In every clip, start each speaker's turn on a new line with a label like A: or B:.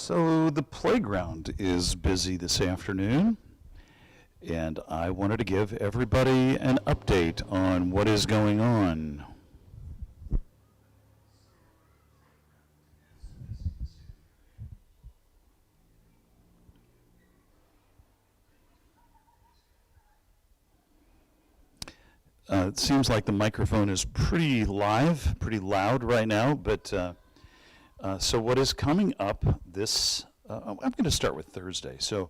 A: So the playground is busy this afternoon, and I wanted to give everybody an update on what is going on. It seems like the microphone is pretty live, pretty loud right now, but so what is coming up this, I'm going to start with Thursday. So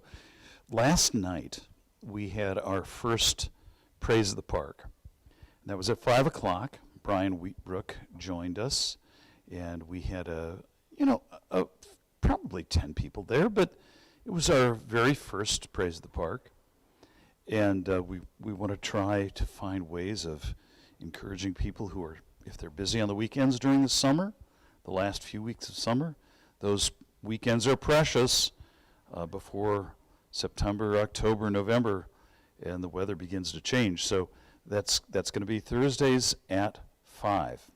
A: last night we had our first Praise of the Park. And that was at 5 o'clock. Brian Wheatbrook joined us, and we had probably 10 people there, but it was our very first Praise of the Park. And we want to try to find ways of encouraging people who are, if they're busy on the weekends during the summer, the last few weeks of summer, those weekends are precious before September, October, November, and the weather begins to change. So that's going to be Thursdays at 5.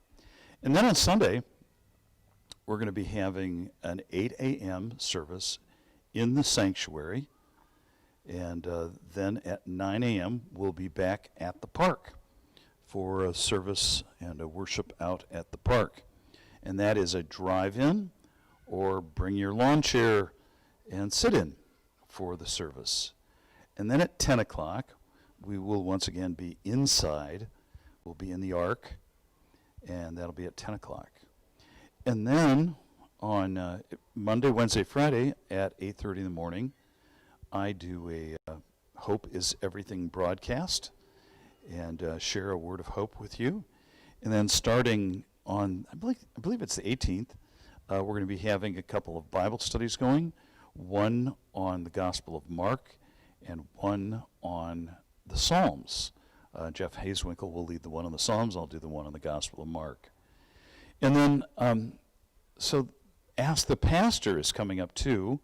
A: And then on Sunday, we're going to be having an 8 a.m. service in the sanctuary. And then at 9 a.m., we'll be back at the park for a service and a worship out at the park. And that is a drive-in or bring your lawn chair and sit in for the service. And then at 10 o'clock, we will once again be inside. We'll be in the Ark, and that'll be at 10 o'clock. And then on Monday, Wednesday, Friday at 8:30 in the morning, I do a Hope is Everything broadcast and share a word of hope with you. And then starting on, I believe it's the 18th, we're going to be having a couple of Bible studies going, one on the Gospel of Mark and one on the Psalms. Jeff Hazewinkle will lead the one on the Psalms. I'll do the one on the Gospel of Mark. And then, so Ask the Pastor is coming up too.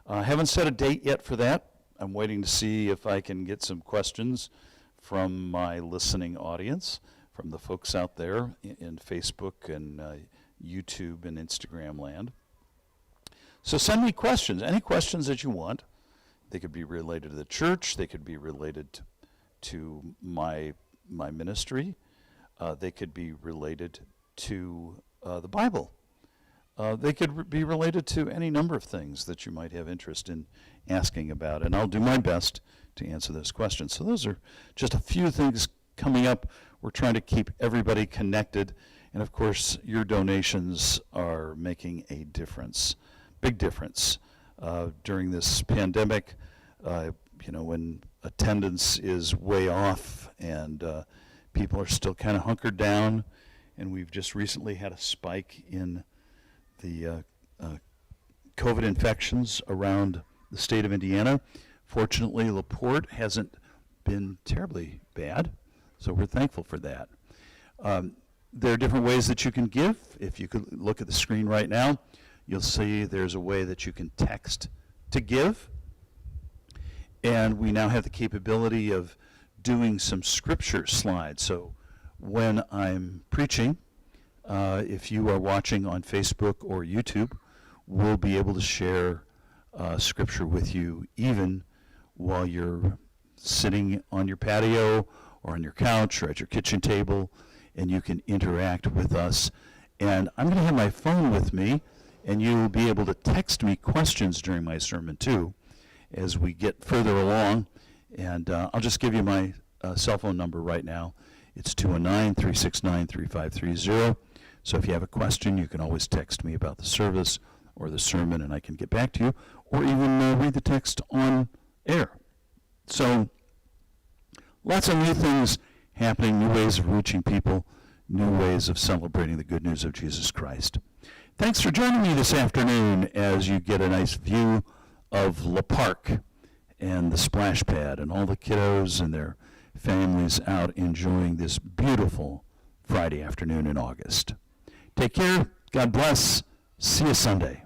A: I haven't set a date yet for that. I'm waiting to see if I can get some questions from my listening audience, from the folks out there in Facebook and YouTube and Instagram land. So send me questions, any questions that you want. They could be related to the church. They could be related to my ministry. They could be related to the Bible. They could be related to any number of things that you might have interest in asking about, and I'll do my best to answer those questions. So those are just a few things coming up. We're trying to keep everybody connected, and of course, your donations are making a difference, big difference. During this pandemic, when attendance is way off and people are still kind of hunkered down, and we've just recently had a spike in the COVID infections around the state of Indiana. Fortunately, LaPorte hasn't been terribly bad, so we're thankful for that. There are different ways that you can give. If you could look at the screen right now, you'll see there's a way that you can text to give. And we now have the capability of doing some scripture slides. So when I'm preaching, if you are watching on Facebook or YouTube, we'll be able to share scripture with you even while you're sitting on your patio or on your couch or at your kitchen table, and you can interact with us. And I'm going to have my phone with me, and you'll be able to text me questions during my sermon too as we get further along. And I'll just give you my cell phone number right now. It's 219-369-3530. So if you have a question, you can always text me about the service or the sermon, and I can get back to you, or even read the text on air. So lots of new things happening, new ways of reaching people, new ways of celebrating the good news of Jesus Christ. Thanks for joining me this afternoon as you get a nice view of La Park and the splash pad and all the kiddos and their families out enjoying this beautiful Friday afternoon in August. Take care. God bless. See you Sunday.